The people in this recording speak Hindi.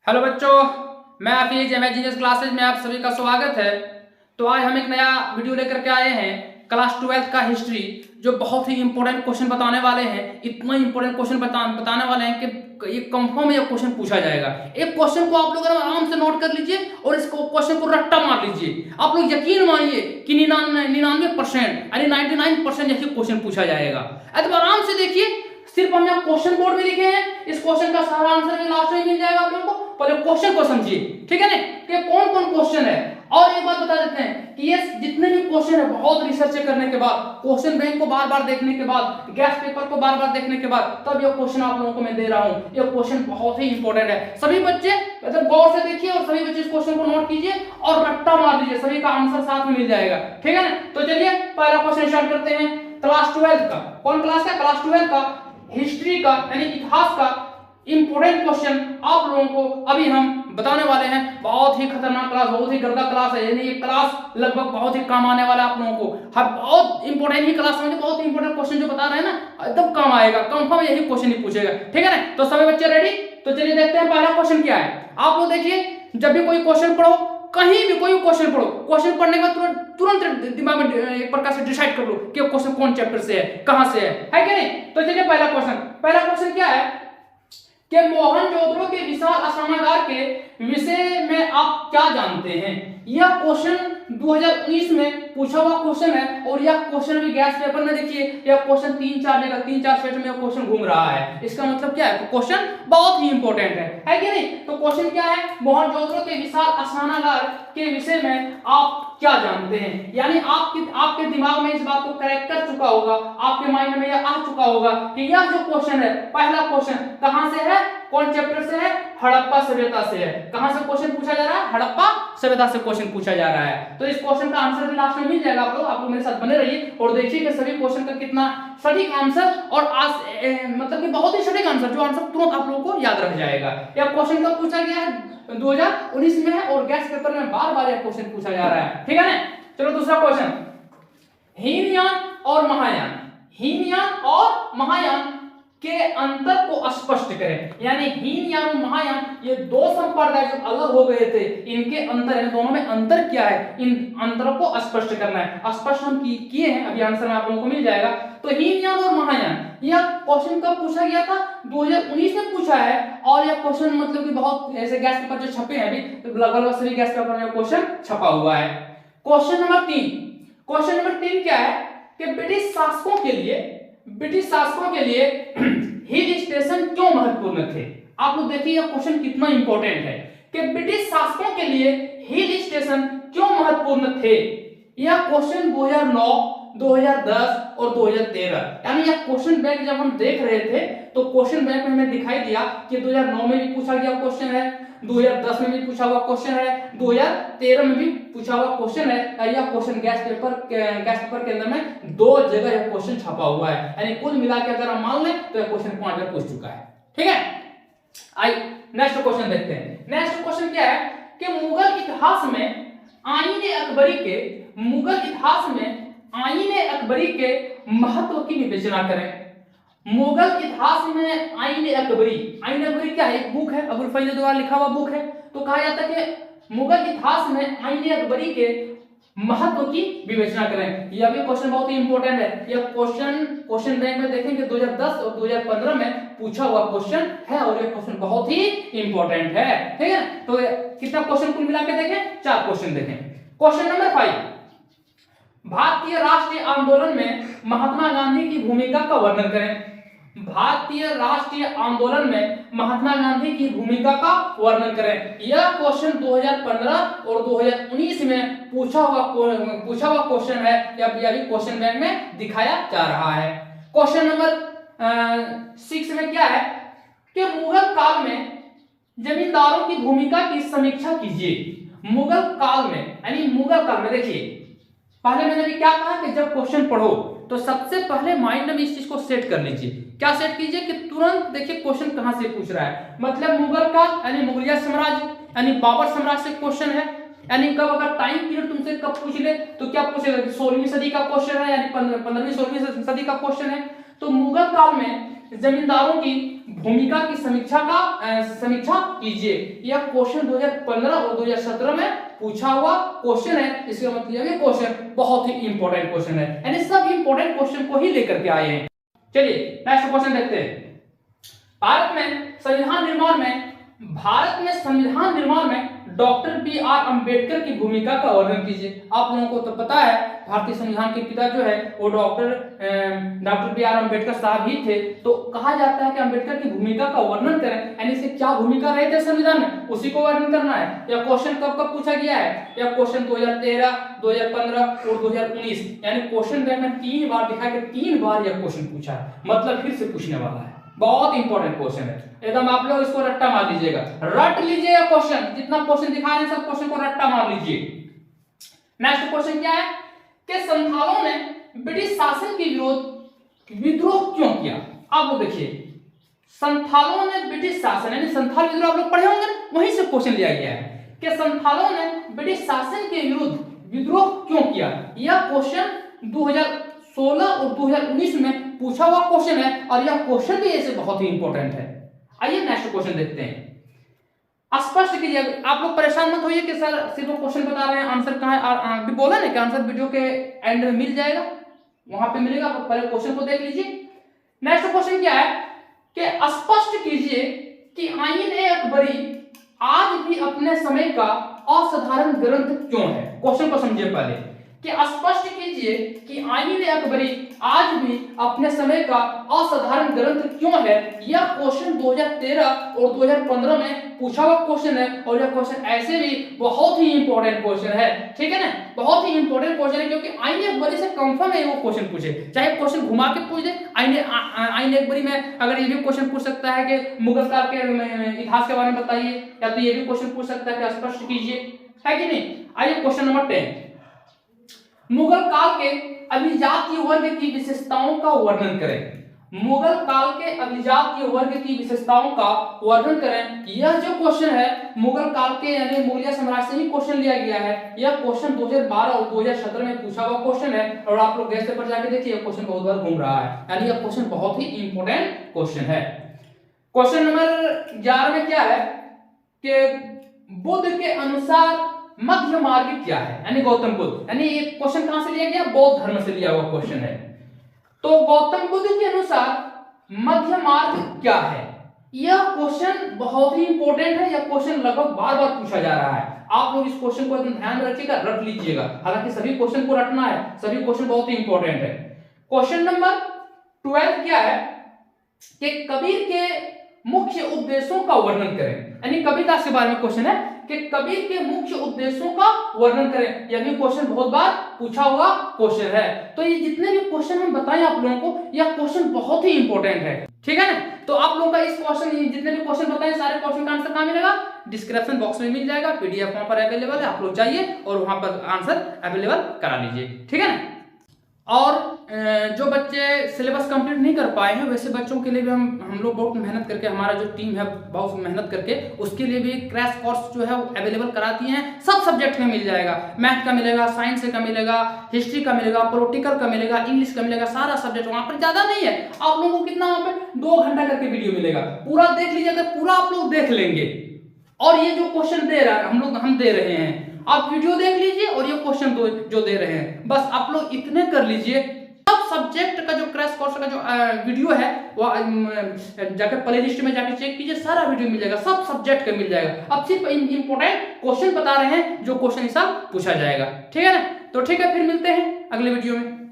हेलो बच्चों, मैं हाफिज इमेजिनस क्लासेज में आप सभी का स्वागत है। तो आज हम एक नया वीडियो लेकर के आए हैं क्लास 12 का हिस्ट्री, जो बहुत ही इंपॉर्टेंट क्वेश्चन बताने वाले हैं। इतना इंपॉर्टेंट क्वेश्चन बताने वाले हैं कि ये कंफर्म ये क्वेश्चन पूछा जाएगा। एक क्वेश्चन को आप लोग आराम से नोट कर लीजिए और इस क्वेश्चन को रट्टा मार लीजिए। आप लोग यकीन मानिए कि 99% यानी 99% यही क्वेश्चन पूछा जाएगा। तो आराम से देखिए, सिर्फ हमने क्वेश्चन बोर्ड में लिखे हैं। इस क्वेश्चन का सारा आंसर भी लास्ट में मिल जाएगा आप लोगों को। पहले क्वेश्चन को समझिए, ठीक है ना, कि कौन कौन क्वेश्चन है। और एक बात बता देते हैं कि ये जितने भी क्वेश्चन है, बहुत रिसर्च करने के बाद, क्वेश्चन बैंक को बार बार देखने के बाद, गैस पेपर को बार बार देखने के बाद, तब ये क्वेश्चन आप लोगों को मैं दे रहा हूं। ये क्वेश्चन बहुत ही इंपॉर्टेंट है। सभी बच्चे मतलब गौर से देखिए और सभी बच्चे इस क्वेश्चन को नोट कीजिए और रट्टा मार लीजिए, सभी का आंसर साथ में मिल जाएगा, ठीक है ना। तो चलिए पहला क्वेश्चन स्टार्ट करते हैं क्लास 12 का। कौन क्लास का? क्लास 12 का हिस्ट्री का यानी इतिहास का इंपोर्टेंट क्वेश्चन आप लोगों को अभी हम बताने वाले हैं। बहुत ही खतरनाक क्लास, बहुत ही गर्दा क्लास है। यानी ये क्लास लगभग बहुत ही काम आने वाला है आप लोगों को। हर बहुत इंपॉर्टेंट ही क्लास समझिए, बहुत ही इंपॉर्टेंट क्वेश्चन जो बता रहे हैं ना, एकदम काम आएगा, कंफर्म यही क्वेश्चन ही पूछेगा, ठीक है ना। तो सभी बच्चे रेडी? तो चलिए देखते हैं पहला क्वेश्चन क्या है। आप लोग देखिए, जब भी कोई क्वेश्चन पढ़ो, कहीं भी कोई क्वेश्चन पढ़ो, क्वेश्चन पढ़ने के बाद तुरंत दिमाग में एक प्रकार से डिसाइड कर लो कि क्वेश्चन कौन चैप्टर से है, कहां से है कि नहीं। तो चलिए पहला क्वेश्चन क्या है कि मोहनजोदड़ो के विशाल स्नानागार के विषय में आप क्या जानते हैं। यह क्वेश्चन 2019 में पूछा हुआ क्वेश्चन है और यह क्वेश्चन भी गैस पेपर में देखिए, यह क्वेश्चन 3-4 सेट में यह क्वेश्चन घूम रहा है। इसका मतलब क्या है? क्वेश्चन बहुत ही इंपॉर्टेंट है कि नहीं। तो क्वेश्चन क्या है? मोहनजोदड़ो के विशाल स्नानागार के विषय में आप क्या जानते हैं। यानी आपके दिमाग में इस बात को करेक्ट कर चुका होगा, आपके माइंड में यह आ चुका होगा कि यह जो क्वेश्चन है, पहला क्वेश्चन कहां से है, कौन चैप्टर से है? हड़प्पा सभ्यता से है। कहां से क्वेश्चन पूछा जा रहा है? हड़प्पा सभ्यता से क्वेश्चन पूछा जा रहा है। तो इस क्वेश्चन का आंसर भी लास्ट में मिल जाएगा। आप लोग मेरे साथ बने रहिए और देखिए कि सभी क्वेश्चन का कितना सटीक आंसर और मतलब कि बहुत ही सटीक आंसर, जो आंसर तुरंत आप लोगों को याद रह जाएगा। यह क्वेश्चन कब पूछा गया है? 2019 में है और गैस पेपर में बार बार यह क्वेश्चन पूछा जा रहा है, ठीक है ना। चलो दूसरा क्वेश्चन, हीनयान और महायान। हीनयान और महायान के अंतर को स्पष्ट करें। यानी हीनयान और महायान ये दो संप्रदाय जो अलग हो गए थे, इनके अंतर है, दोनों में अंतर क्या है, इन अंतरों को स्पष्ट करना है। स्पष्ट हम किए हैं, अभी आंसर में आप लोगों को मिल जाएगा। तो हीनयान और महायान, यह क्वेश्चन कब पूछा गया था? 2019 में पूछा है। और यह क्वेश्चन मतलब कि बहुत ऐसे गैस पेपर जो छपे हैं अभी, लगभग सभी गैस पेपर में क्वेश्चन छपा हुआ है। क्वेश्चन नंबर 3 क्या है कि ब्रिटिश शासकों के लिए हिल स्टेशन क्यों महत्वपूर्ण थे। आप लोग देखिए यह क्वेश्चन कितना इंपॉर्टेंट है कि ब्रिटिश शासकों के लिए हिल स्टेशन क्यों महत्वपूर्ण थे। यह क्वेश्चन 2009, 2010 और 2013, यानी यह क्वेश्चन बैंक जब हम देख रहे थे तो क्वेश्चन बैंक में हमें दिखाई दिया कि 2009 में भी पूछा गया क्वेश्चन है, 2010 में भी पूछा हुआ क्वेश्चन है, 2013 में भी पूछा हुआ क्वेश्चन है। यह क्वेश्चन गैस पेपर के अंदर में 2 जगह यह क्वेश्चन छपा हुआ है। यानी कुल मिला के अगर हम मान लें तो यह क्वेश्चन 5 बार पूछ चुका है, ठीक है। आइए नेक्स्ट क्वेश्चन देखते हैं। नेक्स्ट क्वेश्चन क्या है कि मुगल इतिहास में आईने अकबरी के महत्व की विवेचना करें। मुगल इतिहास में आईने अकबरी क्या है? एक बुक है, अबुल फैज द्वारा लिखा हुआ बुक है। तो कहा जाता है कि मुगल इतिहास में आईने अकबरी के महत्व की विवेचना करें। यह भी क्वेश्चन बहुत ही इंपॉर्टेंट है। यह क्वेश्चन बैंक में देखेंगे 2010 और 2015 में पूछा हुआ क्वेश्चन है और यह क्वेश्चन बहुत ही इंपॉर्टेंट है, ठीक है। तो कितना क्वेश्चन कुल मिला के देखें? 4 क्वेश्चन देखें। क्वेश्चन नंबर 5, भारतीय राष्ट्रीय आंदोलन में महात्मा गांधी की भूमिका का वर्णन करें। भारतीय राष्ट्रीय आंदोलन में महात्मा गांधी की भूमिका का वर्णन करें। यह क्वेश्चन 2015 और 2019 में पूछा हुआ क्वेश्चन है। यह भी क्वेश्चन बैंक में दिखाया जा रहा है। क्वेश्चन नंबर 6 में क्या है कि मुगल काल में जमींदारों की भूमिका की समीक्षा कीजिए। मुगल काल में देखिए, पहले मैंने भी क्या कहा कि जब क्वेश्चन पढ़ो तो सबसे पहले माइंड में इस चीज को सेट कर लीजिए। क्या सेट कीजिए कि तुरंत देखिए क्वेश्चन कहां से पूछ रहा है। मतलब मुगल काल यानी मुगलिया साम्राज्य यानी बाबर साम्राज्य से क्वेश्चन है। यानी कब अगर टाइम पीरियड तुमसे कब पूछ ले तो क्या पूछेगा कि 16वीं सदी का क्वेश्चन है, यानी 15वीं 16वीं सदी का क्वेश्चन है। तो मुगल काल में जमींदारों की भूमिका की समीक्षा कीजिए। यह क्वेश्चन 2015 और 2017 में पूछा हुआ क्वेश्चन है। इसका मतलब ये क्वेश्चन बहुत ही इंपॉर्टेंट क्वेश्चन है, यानी सब इंपॉर्टेंट क्वेश्चन को ही लेकर के आए हैं। चलिए नेक्स्ट क्वेश्चन देखते हैं। भारत में संविधान निर्माण में डॉक्टर बी.आर. अंबेडकर की भूमिका का वर्णन कीजिए। आप लोगों को तो पता है भारतीय संविधान के पिता जो है वो डॉक्टर बी.आर. अंबेडकर साहब ही थे। तो कहा जाता है कि अंबेडकर की भूमिका का वर्णन करें, यानी से क्या भूमिका रहे थे संविधान में, उसी को वर्णन करना है। यह क्वेश्चन कब कब पूछा गया है? यह क्वेश्चन 2013, 2015 और 2019, यानी क्वेश्चन बैंक में 3 बार दिखा कि 3 बार यह क्वेश्चन पूछा है, मतलब फिर से पूछने वाला है। बहुत इंपॉर्टेंट क्वेश्चन है, एकदम आप लोग इसको रट्टा मार लीजिएगा, रट लीजिएगा क्वेश्चन, जितना क्वेश्चन दिखा रहे हैं सब क्वेश्चन को रट्टा मार लीजिए। नेक्स्ट क्वेश्चन क्या है कि संथालों ने ब्रिटिश शासन के विरोध विद्रोह क्यों किया? आप लोग देखिए, संथालों ने ब्रिटिश शासन यानी संथाल विद्रोह आप लोग पढ़े होंगे, वहीं से क्वेश्चन लिया गया है कि संथालों ने ब्रिटिश शासन के विरुद्ध विद्रोह क्यों किया। यह क्वेश्चन 2016 और 2019 में पूछा हुआ क्वेश्चन है और यह क्वेश्चन भी ऐसे बहुत ही इंपॉर्टेंट है। आइए नेक्स्ट क्वेश्चन देखते हैं। स्पष्ट कीजिए, आप लोग परेशान मत होइए कि सर सिर्फ क्वेश्चन बता रहे हैं, आंसर कहां है? अभी बोला ना कि आंसर वीडियो के एंड में मिल जाएगा, वहां पे मिलेगा, आप पहले क्वेश्चन को देख लीजिए। नेक्स्ट क्वेश्चन क्या है कि स्पष्ट कीजिए कि आईन-ए-अकबरी आज भी अपने समय का असाधारण ग्रंथ क्यों है। क्वेश्चन को समझिए पहले कि स्पष्ट कीजिए कि आईन-ए-अकबरी आज भी अपने समय का असाधारण ग्रंथ क्यों है। यह क्वेश्चन 2013 और 2015 में पूछा हुआ क्वेश्चन है और यह क्वेश्चन ऐसे भी बहुत ही इंपॉर्टेंट क्वेश्चन है, ठीक है ना, बहुत ही इंपॉर्टेंट क्वेश्चन है, क्योंकि आईन-ए-अकबरी से कंफर्म है वो क्वेश्चन पूछे, चाहे क्वेश्चन घुमा के पूछ दे। आईन-ए-अकबरी में अगर ये भी क्वेश्चन पूछ सकता है कि मुगल काल के इतिहास के बारे में बताइए, या तो ये भी क्वेश्चन पूछ सकता है कि स्पष्ट कीजिए, है कि नहीं। आइए क्वेश्चन नंबर 10, मुगल काल के अभिजातीय वर्ग की विशेषताओं का वर्णन करें। मुगल काल के अभिजातीय वर्ग की विशेषताओं का वर्णन करें। यह जो क्वेश्चन है मुगल काल के यानी मुगलिया साम्राज्य से ही क्वेश्चन लिया गया है। यह क्वेश्चन 2012 और 2017 में पूछा हुआ क्वेश्चन है और आप लोग गैस पेपर जाके देखिए, क्वेश्चन बहुत बार घूम रहा है, यानी यह क्वेश्चन बहुत ही इंपॉर्टेंट क्वेश्चन है। क्वेश्चन नंबर 11 में क्या है कि बुद्ध के अनुसार मध्य मार्ग क्या है, यानी गौतम बुद्ध, यानी ये क्वेश्चन कहां से लिया गया? बौद्ध धर्म से लिया हुआ क्वेश्चन है। तो गौतम बुद्ध के अनुसार मध्य मार्ग क्या है? यह क्वेश्चन बहुत ही इंपॉर्टेंट है, यह क्वेश्चन लगभग बार बार पूछा जा रहा है। आप लोग इस क्वेश्चन को एकदम ध्यान में रखिएगा, रट लीजिएगा, हालांकि सभी क्वेश्चन को रटना है, सभी क्वेश्चन बहुत ही इंपॉर्टेंट है। क्वेश्चन नंबर 12 क्या है कि कबीर के मुख्य उपदेशों का वर्णन करें, यानी कबीरदास के बारे में क्वेश्चन है कि कबीर के मुख्य उपदेशों का वर्णन करें। यह भी क्वेश्चन बहुत बार पूछा हुआ क्वेश्चन है। तो ये जितने भी क्वेश्चन हम बताएं आप लोगों को, यह क्वेश्चन बहुत ही इंपॉर्टेंट है, ठीक है ना। तो आप लोगों का इस क्वेश्चन जितने भी क्वेश्चन बताएं सारे क्वेश्चन का आंसर कहां मिलेगा? डिस्क्रिप्शन बॉक्स में मिल जाएगा, पीडीएफ वहां पर अवेलेबल है, आप लोग जाइए और वहां पर आंसर अवेलेबल करा लीजिए, ठीक है ना। और जो बच्चे सिलेबस कंप्लीट नहीं कर पाए हैं वैसे बच्चों के लिए भी हम लोग बहुत मेहनत करके, हमारा जो टीम है बहुत मेहनत करके उसके लिए भी क्रैश कोर्स जो है वो अवेलेबल कराती हैं। सब सब्जेक्ट में मिल जाएगा, मैथ का मिलेगा, साइंस का मिलेगा, हिस्ट्री का मिलेगा, पॉलिटिकल का मिलेगा, इंग्लिश का मिलेगा, सारा सब्जेक्ट वहाँ पर ज़्यादा नहीं है। आप लोगों को कितना वहाँ पे 2 घंटा करके वीडियो मिलेगा, पूरा देख लीजिएगा, पूरा आप लोग देख लेंगे। और ये जो क्वेश्चन दे रहा है हम दे रहे हैं, आप वीडियो देख लीजिए और ये क्वेश्चन जो दे रहे हैं, बस आप लोग इतने कर लीजिए। सब सब्जेक्ट का जो क्रैश कोर्स का जो वीडियो है वो जाकर प्ले लिस्ट में जाकर चेक कीजिए, सारा वीडियो मिल जाएगा, सब सब्जेक्ट का मिल जाएगा। अब सिर्फ इंपॉर्टेंट क्वेश्चन बता रहे हैं जो क्वेश्चन हिसाब पूछा जाएगा, ठीक है ना। तो ठीक है, फिर मिलते हैं अगले वीडियो में।